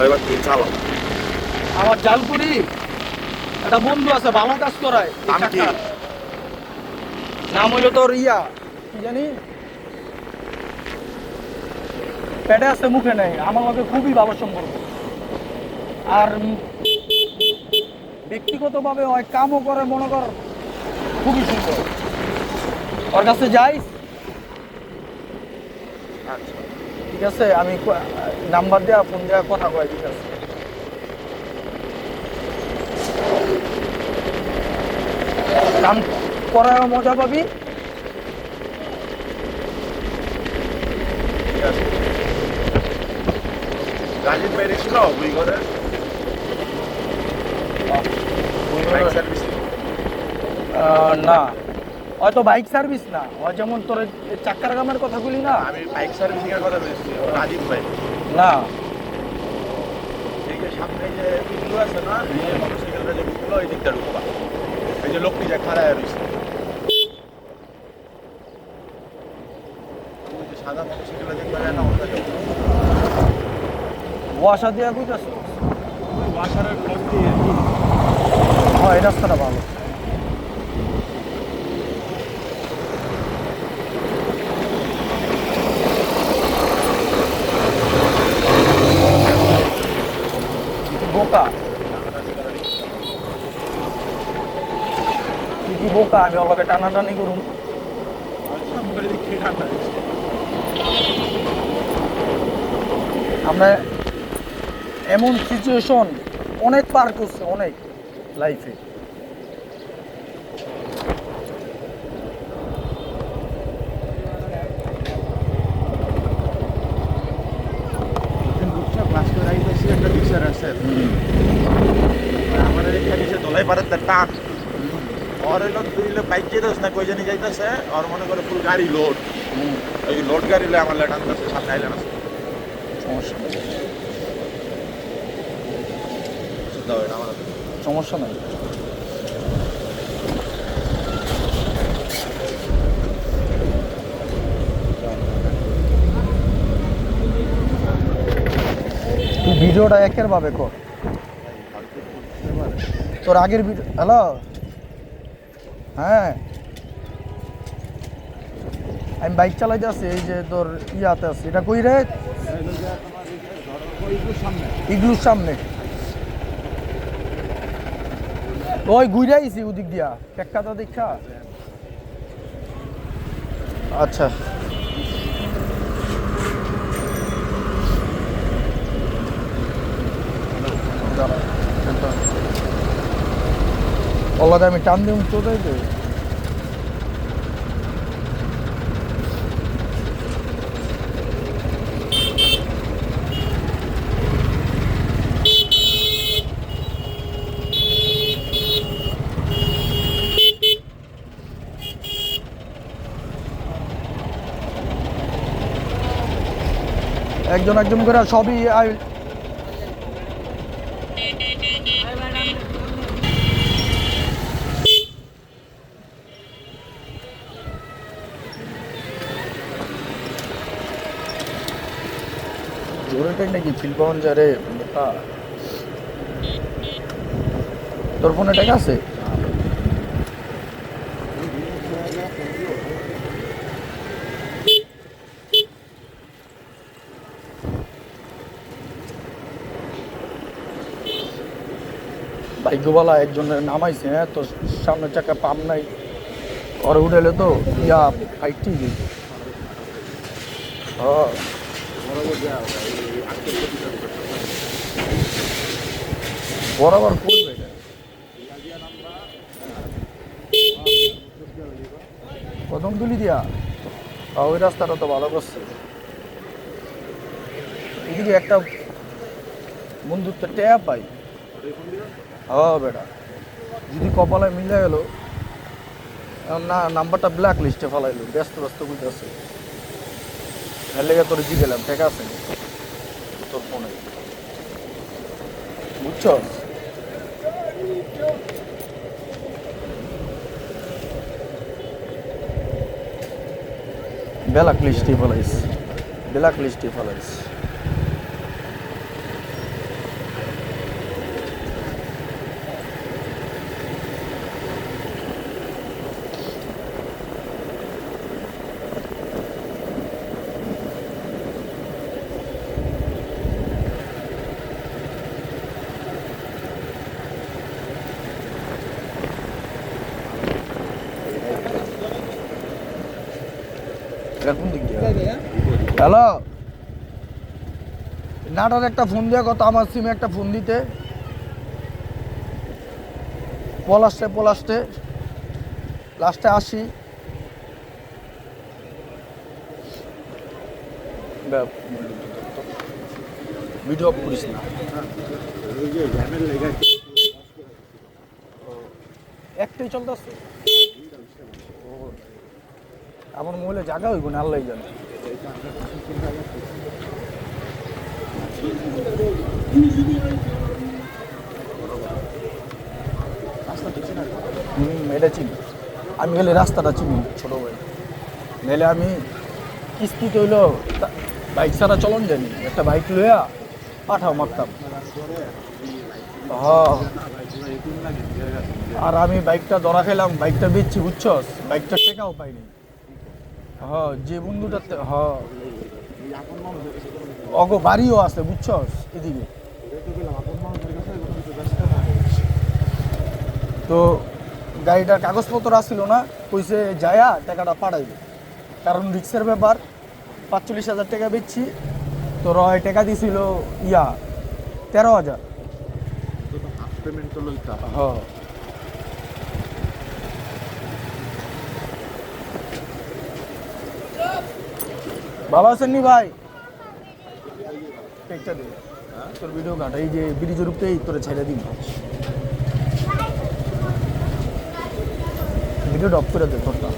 এবার তুই চালাও। আমার জালপুরি একটা বন্ধু আছে ভালো কাজ করায়। নাম কি? নাম হইলো তোর ইয়া কি জানি, পেটে আছে মুখে নেই। আমার লগে খুবই ভালো সম্পর্ক, আর ব্যক্তিগতভাবে ওই কামও করে, মনে কর খুবই সুন্দর। ওর কাছে যাই, আচ্ছা ঠিক আছে, আমি নাম্বার দেওয়া ফোন দেওয়া কথা কয়, ঠিক আছে। কাম করায় মজা পাবি। ঠিক আছে। রাজীব ভাই ছিল ওই ঘরে বাইক সার্ভিস। না, হয়তো বাইক সার্ভিস না, হয় যেমন তোর চাক্কার গামের কথা বলি না। আমি বাইক সার্ভিসিং এর কথা বলছি। রাজীব ভাই না, এই যে সামনে যে ইগুলো আছে না, এই যে মোটরসাইকেলটা যে ঢুকলো এই দিকটা ঢুকবা, এই যে লোকটি যে খাড়ায় রয়েছে, ওই যে সাদা মোটরসাইকেলটা দেখবে না, ওটা যাও। ওয়াসা দিয়া কইতাছ? ওই ওয়াশারের ব্লক দিয়ে হ্যাঁ, এই রাস্তাটা ভালো। বোকা তুই কি বোকা? আমি ওর লগে টানাটানি করুম? আমরা এমন সিচুয়েশন অনেক পার করছে, অনেক লাইফে। আমার এখানে সে দোলাই পারে টান ওর হইলো তুইলে বাইক যেতেছ না, কই জানি যাইতেছে, ওর মনে করে ফুল গাড়ি লোড, ওই লোড গাড়ি লয়ে আমার টানতেছে সামনে আইলেন আছে। সমস্যা নেই, চিন্তা হয় না আমার। সমস্যা নাই। তুই ভিডিওটা একের ভাবে কর, তোর আগের ভিডিও। হ্যালো, হ্যাঁ আমি বাইক চালাইতে আছি, এই যে তোর ইয়াতে আছি। এটা কই রে? ইগলুর সামনে। ওই ঘুরে আইছি ওদিক দিয়া, টেক্কাটা দেখা। আচ্ছা, ওলাদা আমি টান দিই তো, তাই তো। একজন একজন করে সবই জোরেটাই নাকি ফিল পাওয়ান যায় রে। তোর ফোনে টাকা আছে? ভাগ্যবালা একজনের নামাইছে, হ্যাঁ, তো সামনের চাকা পাম নাই, ওর উঠেলে তো ইয়া ফাইট ঠিক। বরাবর করবে প্রথম তুলি দিয়া। ওই রাস্তাটা তো ভালো করছে। এদিকে একটা বন্ধুত্ব ট্যাপ পাই। হ্যাঁ বেটা, যদি কপালে মিলে গেল। না, নাম্বারটা ব্ল্যাক লিস্টে ফেলাইলো, ব্যস্ত ব্যস্ত বুঝতেছে। এর লেগে তোর জি গেলাম, ঠিক আছে তোর ফোনে, বুঝছ? ব্ল্যাক লিস্টে ফেলাইস, ব্ল্যাক লিস্টে ফেলাইস। এটা কোন দিক দিয়ে হ্যালো নাটার একটা ফোন দেওয়া কত আমার সিমে একটা ফোন দিতে পলাশে লাস্টে আসি ভিডিও অফ করিস না একটাই চলতেছে আমার মোবাইলে জায়গা হইব না আল্লাহ জানে এটা চিনি আমি গেলে রাস্তাটা চিনি ছোটো ভাই গেলে আমি কিস্তিতে হইলো বাইক ছাড়া চলন জানি একটা বাইক লইয়া পাঠাও মারতাম হ্যাঁ আর আমি বাইকটা ধরা খেলাম বাইকটা বেচছি বুঝছস বাইকটা টেকাও পাইনি হ্যাঁ যে বন্ধুটাতে হ্যাঁ অগ বাড়িও আছে বুঝছস এদিকে তো গাড়িটার কাগজপত্র আসছিল না কইছে যায়া টাকাটা পাঠাইবে কারণ রিক্সের ব্যাপার ৪৫,০০০ টাকা বেচছি তো রয় টাকা দিছিল ১৩,০০০ হ্যাঁ ভালো আছেন নি ভাই একটা দে তোর ভিডিও কাট এই যে ব্রিজের উপরেই তোরে ছেড়ে দিন ভিডিও ডপ করে দে তোরটা